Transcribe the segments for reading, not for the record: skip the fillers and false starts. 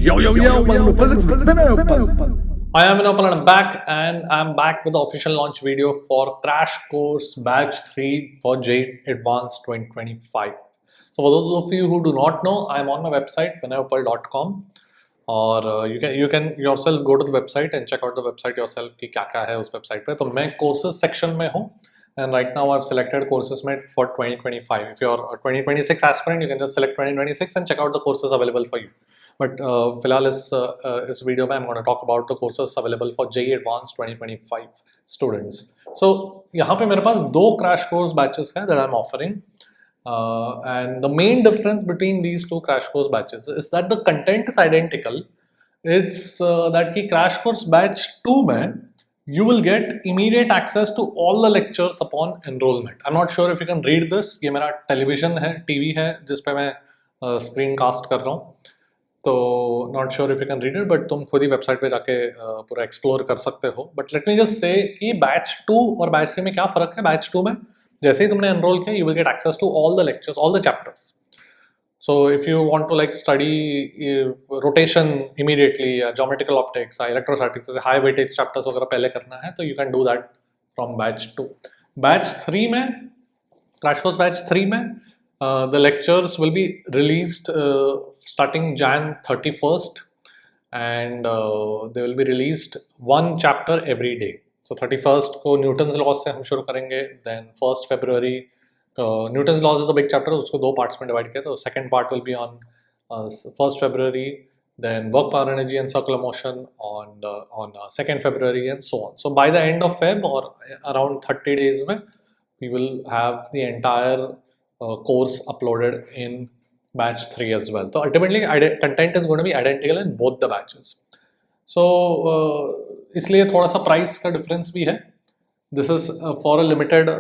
Yo, welcome to Physics with Vinay. I am Vinopal and I'm back with the official launch video for Crash Course Batch 3 for JEE Advanced 2025. So for those of you who do not know, I'm on my website vinayopal.com और you can yourself go to the website and check out the website yourself कि क्या क्या है उस website पे. तो मैं courses section में हूँ and right now I've selected courses में for 2025. If you're a 2026 aspirant, you can just select 2026 and check out the courses available for you. But फिलहाल इस वीडियो में I'm going to talk about the courses available for JEE Advanced 2025 students. So यहाँ पे मेरे पास दो crash course batches हैं that I'm offering. And the main difference between these two crash course batches is that the content is identical. It's that कि crash course batch 2 में you will get immediate access to all the lectures upon enrollment. I'm not sure if you can read this. ये मेरा television है, TV है जिस पे मैं screencast कर रहा हूँ. तो not sure if you can read it but तुम खुद ही वेबसाइट पे जाके पूरा एक्सप्लोर कर सकते हो. But let me just say कि बैच 2 और बैच 3 में क्या फ़र्क है. बैच 2 में जैसे ही तुमने एनरोल किया you will get access to all the lectures, all the chapters. So if you want to like study rotation immediately या ज्योमेट्रिकल ऑप्टिक्स या इलेक्ट्रोस्टैटिक्स जैसे हाई वेटेज चैप्टर्स वगैरह पहले करना है तो you can do that from batch 2. Batch 3 में, crash course batch 3 में the lectures will be released starting Jan 31st and they will be released one chapter every day. So 31st को Newton's laws से हम शुरू करेंगे. Then 1st February Newton's laws is a big chapter, उसको दो parts में divide किया. तो second part will be on 1st February, then work, power, energy and circular motion on 2nd February and so on. So by the end of Feb or around 30 days में we will have the entire course uploaded in batch 3 as well. So ultimately content is going to be identical in both the batches. So इसलिए थोड़ा सा price का difference भी है. This is for a limited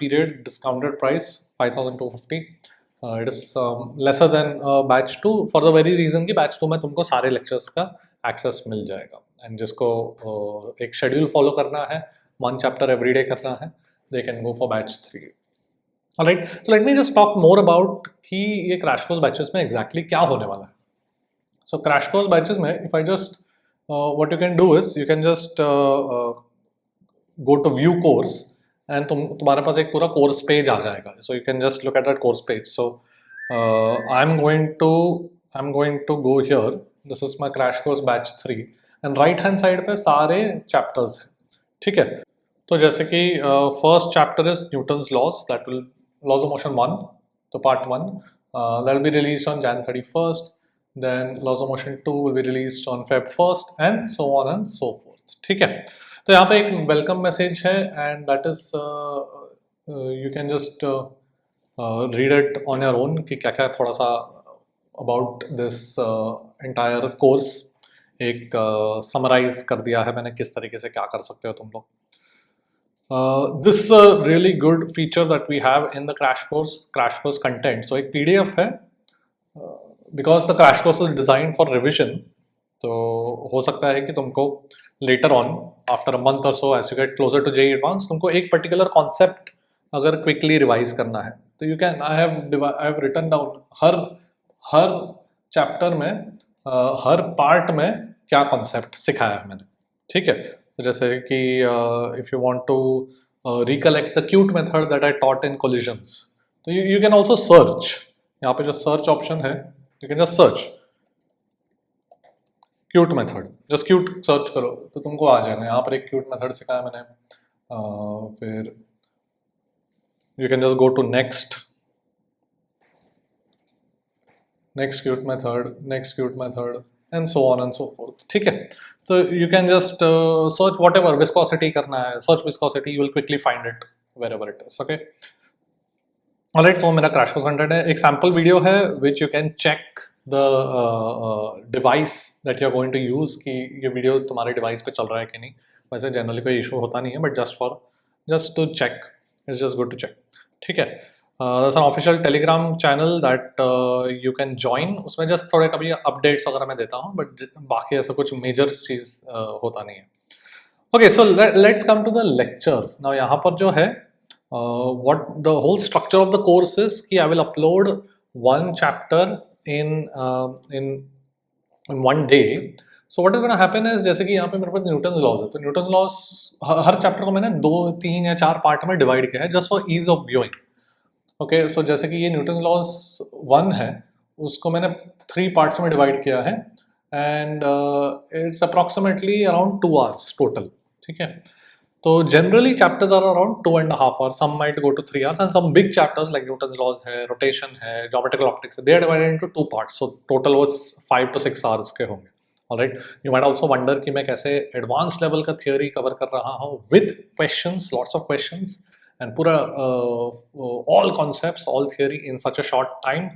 period discounted price 5,250. It is lesser than batch 2 for the very reason कि batch 2 में तुमको सारे lectures का access मिल जाएगा. And जिसको एक schedule follow करना है, one chapter every day करना है, they can go for batch 3. Alright, so let me just talk more about कि ये crash course batches में exactly क्या होने वाला है. So crash course batches में if I just what you can do is you can just go to view course and तुम्हारे पास एक पूरा course page आ जाएगा. So you can just look at that course page. So I'm going to go here. This is my crash course batch 3 and right hand side पे सारे chapters हैं. ठीक है. तो जैसे कि first chapter is Newton's laws, that will laws of motion 1, so part 1 that will be released on Jan 31st. Then laws of motion 2 will be released on Feb 1st and so on and so forth. ठीक है. तो यहाँ पे एक welcome message है and that is you can just read it on your own कि क्या क्या थोड़ा सा about this entire course एक summarize कर दिया है मैंने किस तरीके से क्या कर सकते हो तुम लोग. This is a really good feature that we have in the crash course content. So एक PDF है because the crash course is designed for revision. तो हो सकता है कि तुमको later on after a month or so as you get closer to JEE Advanced तुमको एक particular concept अगर quickly revise करना है तो you can I have written down her chapter में हर part में क्या concept सिखाया है मैंने. ठीक है. तो जैसे कि if you want to recollect the cute method that I taught in collisions, तो you can also search. यहाँ पे जो search option है, you can just search cute method. Just cute search करो तो तुमको आ जाएगा. यहाँ पर एक cute method सिखाया मैंने. फिर you can just go to next cute method and so on and so forth. ठीक है. तो you can just search whatever viscosity करना है, search viscosity, you will quickly find it wherever it is. Okay. Alright, so मेरा crash course content है. एक sample video है which you can check the device that you are going to use कि ये video तुम्हारे device पे चल रहा है कि नहीं. वैसे generally कोई issue होता नहीं है but just to check, it's just good to check. ठीक है. There's an official Telegram channel that you can join. उसमें just थोड़े कभी updates वगैरह मैं देता हूँ but बाकी ऐसा कुछ major चीज़ होता नहीं है. Okay, so let's come to the lectures. Now यहाँ पर जो है what the whole structure of the course is कि I will upload one chapter in one day. So what is going to happen is, जैसे कि यहाँ पे मेरे पास न्यूटन्स लॉज है, तो न्यूटन लॉज हर चैप्टर को मैंने 2, 3 या 4 पार्ट में डिवाइड किया है just for ease of viewing. Okay, so जैसे कि ये न्यूटन लॉज 1 है, उसको मैंने 3 पार्ट्स में डिवाइड किया है and it's approximately around 2 hours total. ठीक है, तो generally chapters are around 2.5 hours, some might go to 3 hours, and some big chapters like Newton's laws है, रोटेशन है, ज्योमेट्रिकल ऑप्टिक्स है, they are divided into 2 parts, so total वो 5 to 6 hours के होंगे. Alright, you might also wonder कि मैं कैसे advance level का थियोरी कवर कर रहा हूँ with questions, lots of questions and पूरा all concepts, all theory in such a short time.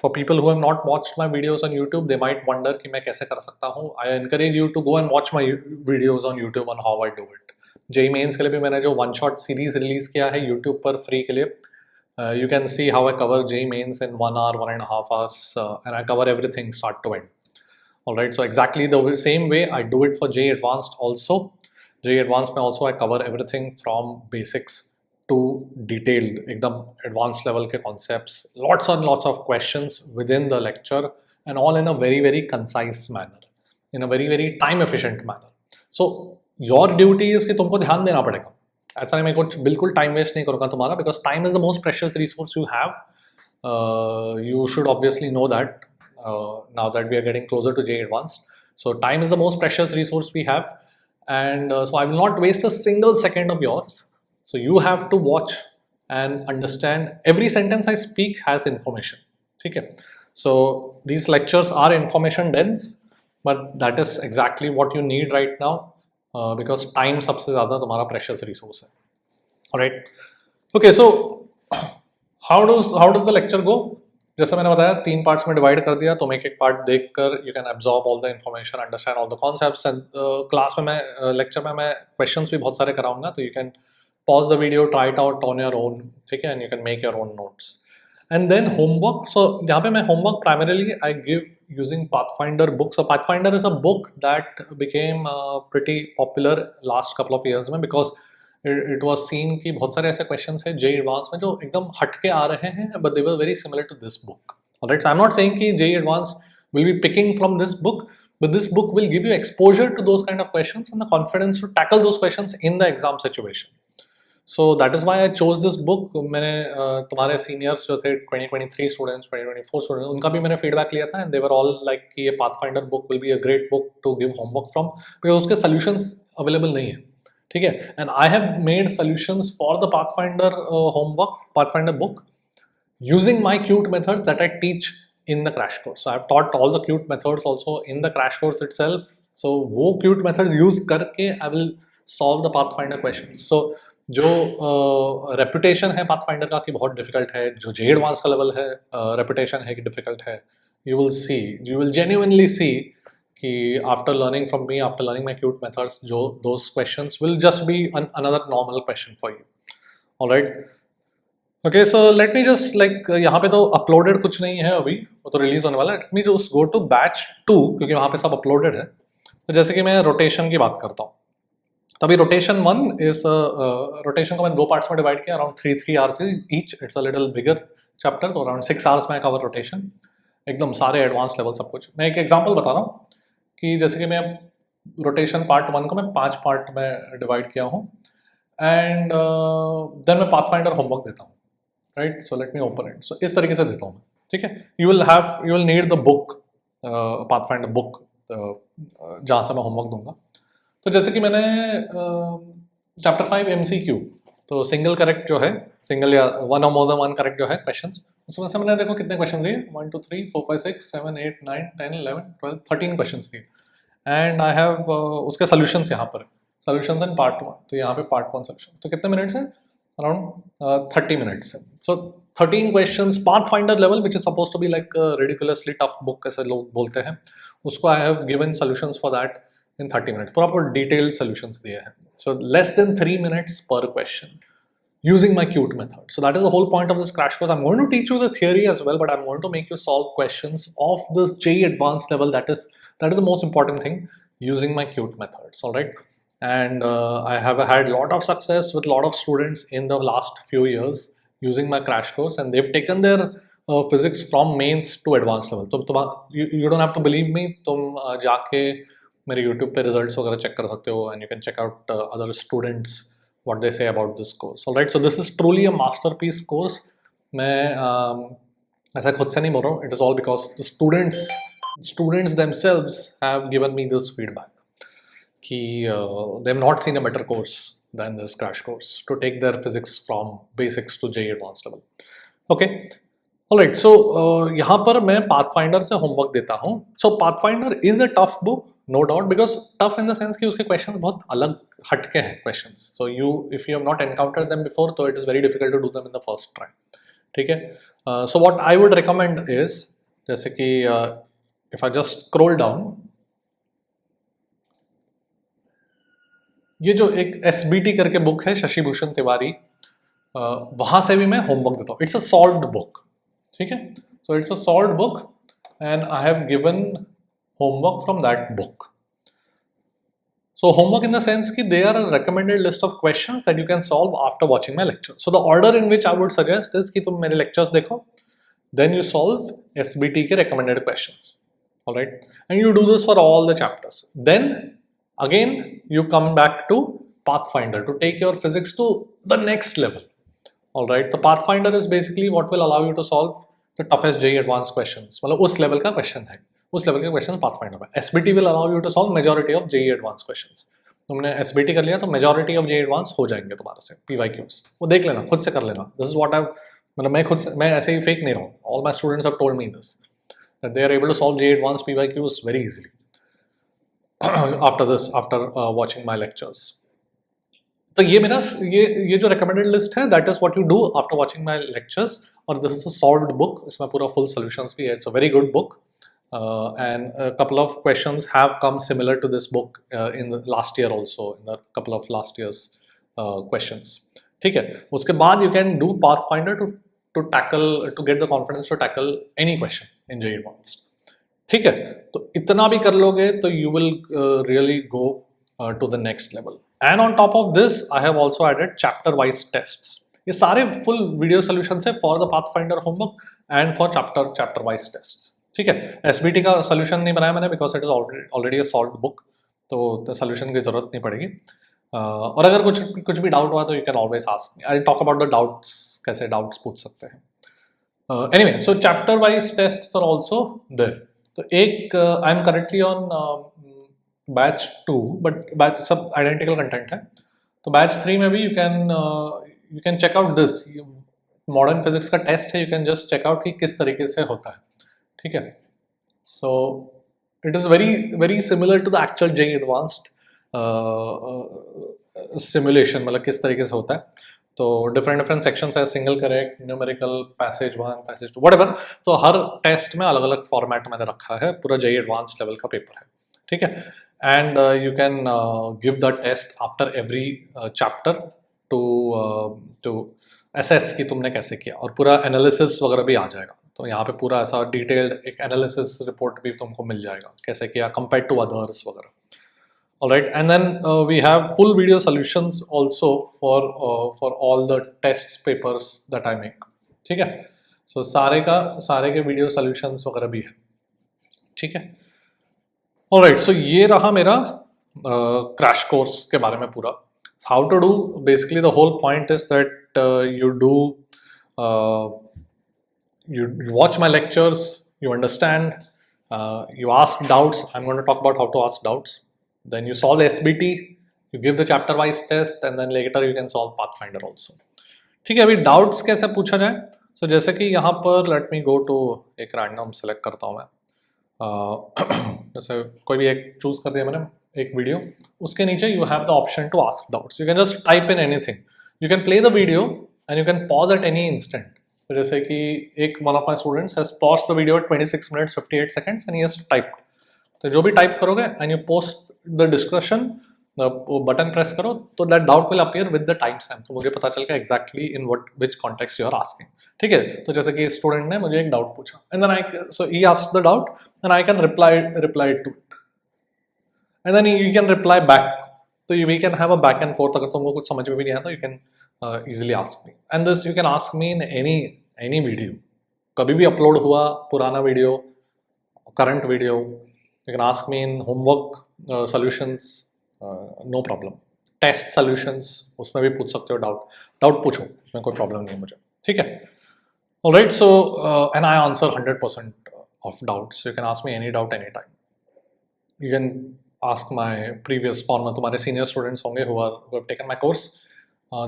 For people who have not watched my videos on YouTube, they might wonder कि मैं कैसे कर सकता हूँ. I encourage you to go and watch my videos on YouTube on how I do it. JEE Mains के लिए भी मैंने जो one shot series release किया है YouTube पर free के लिए, you can see how I cover JEE Mains in 1 hour, 1.5 hours, and I cover everything start to end. Alright, so exactly the same way I do it for JEE Advanced also. JEE Advanced में also I cover everything from basics to detailed, एकदम advanced level के concepts, lots and lots of questions within the lecture, and all in a very very concise manner, in a very very time efficient manner. So your duty is कि तुमको ध्यान देना पड़ेगा. ऐसा नहीं मैं कुछ बिल्कुल time waste नहीं करूँगा तुम्हारा, because time is the most precious resource you have. You should obviously know that now that we are getting closer to JEE Advanced. So time is the most precious resource we have, and so I will not waste a single second of yours. So you have to watch and understand every sentence I speak has information. Okay? So these lectures are information dense, but that is exactly what you need right now, because time सबसे ज़्यादा तुम्हारा precious resource है. Alright? Okay, so how does the lecture go? जैसे मैंने बताया 3 parts में divide कर दिया, तुम एक पार्ट देखकर you can absorb all the information, understand all the concepts, and class में मैं lecture में मैं questions भी बहुत सारे कराऊंगा, तो you can pause the video, try it out on your own, ठीक है, and you can make your own notes. And then homework. So यहाँ पे मैं homework primarily I give using Pathfinder book. So Pathfinder is a book that became pretty popular last couple of years में, because it was seen कि बहुत सारे ऐसे questions हैं JEE Advanced में जो एकदम हटके आ रहे हैं, but they were very similar to this book. Alright, so I'm not saying कि JEE Advanced will be picking from this book, but this book will give you exposure to those kind of questions and the confidence to tackle those questions in the exam situation. So that is why I chose this book. मैंने तुम्हारे seniors जो थे 2023 students, 2024 students, उनका भी मैंने feedback लिया था, and they were all like कि ये Pathfinder book will be a great book to give homework from, because उसके solutions available नहीं है. ठीक है, and I have made solutions for the Pathfinder homework, Pathfinder book, using my cute methods that I teach in the crash course. So I have taught all the cute methods also in the crash course itself. So वो cute methods use करके I will solve the Pathfinder questions. So जो reputation है pathfinder का कि बहुत difficult है, जो JEE advance का लेवल है रेपुटेशन है कि डिफिकल्ट है, you will genuinely see कि after learning from me, after learning my cute methods, जो those questions will just be another normal question for you. Alright, okay, so let me just like यहाँ पे तो uploaded कुछ नहीं है अभी, वो तो रिलीज होने वाला है. Let me just go to batch 2, क्योंकि वहाँ पे सब uploaded है. तो जैसे कि मैं रोटेशन की बात करता हूँ, तभी रोटेशन 1 इज रोटेशन को मैंने 2 पार्ट्स में डिवाइड किया, around 3 hours each. It's a little bigger chapter, तो अराउंड 6 hours में कवर रोटेशन, एकदम सारे एडवांस लेवल सब कुछ. मैं एक एग्जांपल बता रहा हूँ कि जैसे कि मैं रोटेशन पार्ट 1 को मैं 5 पार्ट में डिवाइड किया हूँ, एंड देन मैं पाथफाइंडर होमवर्क देता हूँ. Right, so let me open it. सो इस तरीके से देता हूँ मैं. ठीक है, you will need the book, Pathfinder book, जहाँ से मैं होमवर्क दूंगा. तो जैसे कि मैंने चैप्टर 5 MCQ, तो सिंगल करेक्ट जो है, सिंगल या वन और मोर देन वन करेक्ट जो है क्वेश्चंस, उसमें से मैंने देखो कितने क्वेश्चंस दिए, 1 2 3 4 5 6 7 8 9 10 11 12 13 क्वेश्चंस दिए, एंड आई हैव उसके सॉल्यूशंस यहाँ पर, सॉल्यूशंस इन पार्ट 1. तो यहाँ पे पार्ट 1 सॉल्यूशन, तो कितने मिनट्स है, अराउंड 30 मिनट्स है. So 13 questions pathfinder level, which is suppose to be like ridiculously tough book ऐसे लोग बोलते हैं उसको. I have given solutions for that in 30 minutes, proper detailed solutions दिए हैं. So less than 3 minutes per question using my cute method. So that is the whole point of this crash course. I'm going to teach you the theory as well, but I'm going to make you solve questions of this JEE advanced level. That is the most important thing, using my cute methods. All right, and I have had a lot of success with a lot of students in the last few years using my crash course, and they've taken their physics from Mains to advance level. तुम you don't have to believe me, तुम जाके मेरे YouTube पे results वगैरह check कर सकते हो, and you can check out other students what they say about this course. Alright, so this is truly a masterpiece course. मैं ऐसा खुद से नहीं बोल रहा हूँ, it is all because the students themselves have given me this feedback कि they have not seen a better course than this crash course to take their physics from basics to JEE advanced level. Okay, alright, so यहाँ पर मैं Pathfinder से homework देता हूँ. So Pathfinder is a tough book, no doubt, because tough in the sense कि उसके questions बहुत अलग हटके हैं questions. So if you have not encountered them before, so it is very difficult to do them in the first try. ठीक है? So what I would recommend is, जैसे कि if I just scroll down, ये जो एक SBT करके book है शशि भूषण तिवारी, वहां से भी मैं होमवर्क देता हूँ. इट्स अ सॉल्व्ड बुक, ठीक है? So it's a solved book and I have given homework from that book. So homework in the sense कि they are a recommended list of questions that you can solve after watching my lecture. So the order in which I would suggest is कि तुम मेरे lectures देखो, then you solve SBT के recommended questions. Alright, and you do this for all the chapters. Then again you come back to Pathfinder to take your physics to the next level. Alright, the Pathfinder is basically what will allow you to solve the toughest JEE advanced questions. मतलब उस level का question है, उस level के question Pathfinder में. SBT will allow you to solve majority of JEE advanced questions. तुमने SBT कर लिया तो majority of JEE advanced हो जाएंगे तुम्हारे से PYQs. वो देख लेना, खुद से कर लेना. This is what मतलब मैं ऐसे ही fake नहीं रहा हूँ. All my students have told me this, that they are able to solve JEE advanced PYQs very easily after watching my lectures. तो ये मेरा ये जो recommended list है, that is what you do after watching my lectures. और this is a solved book, इसमें पूरा full solutions भी है. It's a very good book, and a couple of questions have come similar to this book in the last year also, in the couple of last year's questions. ठीक है? उसके बाद you can do Pathfinder to get the confidence to tackle any question in JEE Advanced. ठीक है? तो इतना भी कर लोगे तो you will really go to the next level. And on top of this, I have also added chapter-wise tests. ये सारे full video solutions है for the Pathfinder homework and for chapter-wise tests. ठीक है? SBT का solution नहीं बनाया मैंने because it is already a solved book, तो solution की जरूरत नहीं पड़ेगी. और अगर कुछ भी डाउट हुआ तो you can always ask me. I'll talk about the doubts, कैसे doubts पूछ सकते हैं. Anyway, so chapter-wise tests are also there. तो एक I'm currently on batch 2, but batch सब identical content है. तो batch 3 में भी you can check out this modern physics का test है. You can just check out कि किस तरीके से होता है. ठीक है? So it is very very similar to the actual JEE Advanced simulation, मतलब किस तरीके से होता है. तो different sections है, single correct, numerical, passage 1, passage 2, whatever. तो हर टेस्ट में अलग अलग फॉर्मेट मैंने रखा है. पूरा JEE Advanced लेवल का पेपर है. ठीक है? And you can give the test after every chapter to assess कि तुमने कैसे किया, और पूरा एनालिसिस वगैरह भी आ जाएगा. तो यहाँ पे पूरा ऐसा डिटेल्ड एक एनालिसिस रिपोर्ट भी तुमको मिल जाएगा, कैसे किया compared to others वगैरह. Alright, and then we have full video solutions also for all the tests papers that I make. ठीक है? So सारे के video solutions वगैरह भी है. ठीक है? Alright, so ये रहा मेरा crash course के बारे में पूरा. How to do? Basically the whole point is that you watch my lectures, you understand, you ask doubts. I'm going to talk about how to ask doubts. Then you solve SBT, you give the chapter wise test, and then later you can solve Pathfinder also. ठीक है? अभी doubts कैसे पूछा जाए? So जैसे कि यहाँ पर let me go to एक random select करता हूँ मैं. जैसे कोई भी एक चूज कर दिया मैंने एक वीडियो, उसके नीचे you have the option to ask doubts. You can just type in anything. You can play the video and you can pause at any instant. तो जैसे कि एक one of my students has paused the video at 26 minutes 58 seconds and he has typed. तो जो भी type करोगे and you post the discussion, button press करो तो that doubt will appear with the timestamp. तो मुझे पता चल गया exactly in which context you are asking. ठीक है? तो जैसे कि स्टूडेंट ने मुझे एक डाउट पूछा and then so he asked the doubt and I can reply to it, and then you can reply back. तो we can have a back and forth. अगर तुमको कुछ समझ में भी नहीं आया तो you can easily ask me, and this you can ask me in any video. कभी भी अपलोड हुआ पुराना video, current video, you can ask me in homework solutions, no problem. Test solutions उसमें भी पूछ सकते हो, डाउट पूछो, उसमें कोई प्रॉब्लम नहीं है मुझे. ठीक है. Alright, so and I answer 100% of doubts. You can ask me any doubt anytime. You can ask my previous former, तुम्हारे senior students होंगे who have taken my course.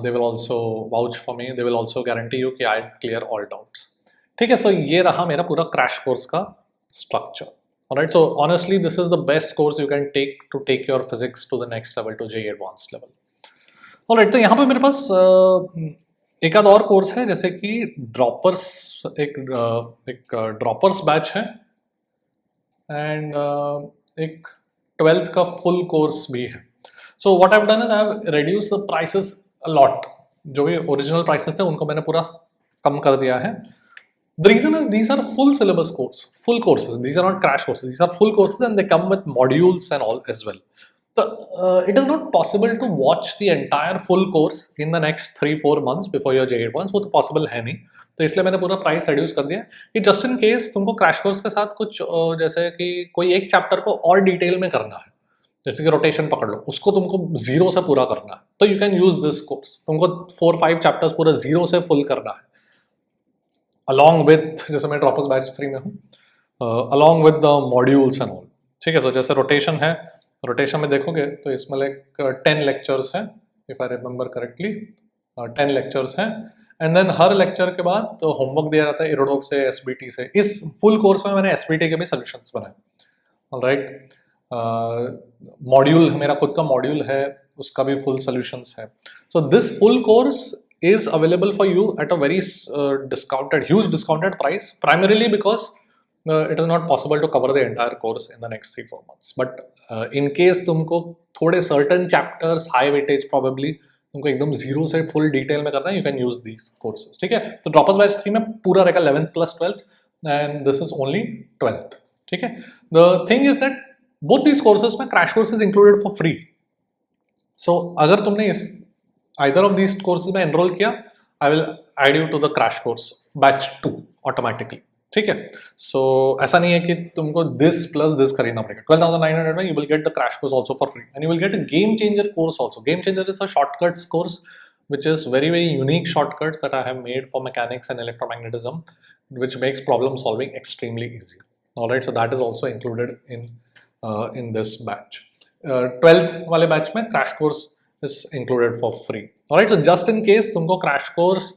They will also vouch for me. They will also guarantee you कि I clear all doubts. ठीक है. So ये रहा मेरा पूरा crash course का structure. Alright, so honestly this is the best course you can take to take your physics to the next level, to JEE Advanced level. Alright, तो यहाँ पे मेरे पास एक आध और कोर्स है, जैसे कि ड्रॉपर्स, एक ड्रॉपर्स बैच है एंड एक 12th का फुल कोर्स भी है. So what I have done is I have reduce the prices a lot. जो भी ओरिजिनल प्राइसेस थे उनको मैंने पूरा कम कर दिया है. The reason is these are full syllabus course, full courses. These are not crash courses, these are full courses and they come with modules and all as well. It is not possible to watch the entire full course in the next 3-4 months before your JEE Advanced. वो तो possible है नहीं, तो इसलिए मैंने पूरा price reduce कर दिया कि जस्ट इन केस तुमको क्रैश कोर्स के साथ कुछ जैसे कि कोई एक चैप्टर को और डिटेल में करना है, जैसे कि रोटेशन पकड़ लो, उसको तुमको जीरो से पूरा करना है, तो you can use this course. तुमको 4-5 चैप्टर्स पूरा जीरो से फुल करना है, अलॉन्ग विथ, जैसे मैं ड्रॉपर्स बैच 3 में हूँ, along with the modules and all. ठीक है. सो जैसे रोटेशन है, रोटेशन में देखोगे तो इसमें लाइक 10 लेक्चर्स हैं, if I remember correctly, 10 lectures हैं. एंड देन हर लेक्चर के बाद तो होमवर्क दिया जाता है इरोडोव से, एसबीटी से. इस फुल कोर्स में मैंने एसबीटी के भी सोल्यूशंस बनाए. ऑलराइट. मॉड्यूल, मेरा खुद का मॉड्यूल है, उसका भी फुल सोल्यूशंस है. So this full course is available for you at a very huge discounted price, primarily because it is not possible to cover the entire course in the next 3-4 months. But in case तुमको थोड़े certain chapters, high weightage probably, तुमको एकदम zero से full detail में करना है, you can use these courses. ठीक है. तो ड्रॉपर्स बैच 3 में पूरा रहेगा 11th plus 12th and this is only 12th. ठीक है. The thing is that both these courses में crash course is included for free. So अगर तुमने इस either of these courses में enroll किया, I will add you to the crash course batch 2 automatically. ठीक है. सो ऐसा नहीं है कि तुमको दिस प्लस दिस खरीदना पड़ेगा. 12,900 में you will get the crash course also for free and you will get a game changer course also. Game changer is a shortcuts course which is very unique shortcuts that I have made for mechanics and electromagnetism, which makes problem solving extremely easy. Alright, so that is also included in this batch. 12th वाले batch में crash course is included for free. Alright, so just in case तुमको crash course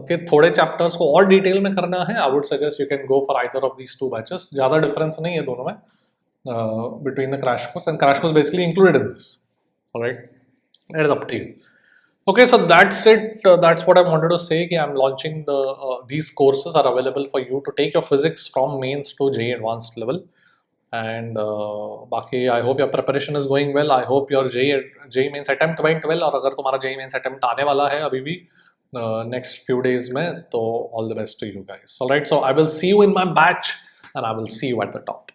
के थोड़े chapters को और detail में करना है, I would suggest you can go for either of these 2 batches. ज़्यादा डिफरेंस नहीं है दोनों में between the crash course and crash course basically included in this. Alright, it is up to you. Okay, so that's it. That's what I wanted to say. I'm launching these courses are available for you to take your physics from mains to JEE Advanced level. And बाकी I hope your preparation is going well. I hope your JEE mains attempt went well. और अगर तुम्हारा JEE mains attempt आने वाला है अभी भी next few days में, तो all the best to you guys. All right, so I will see you in my batch and I will see you at the top.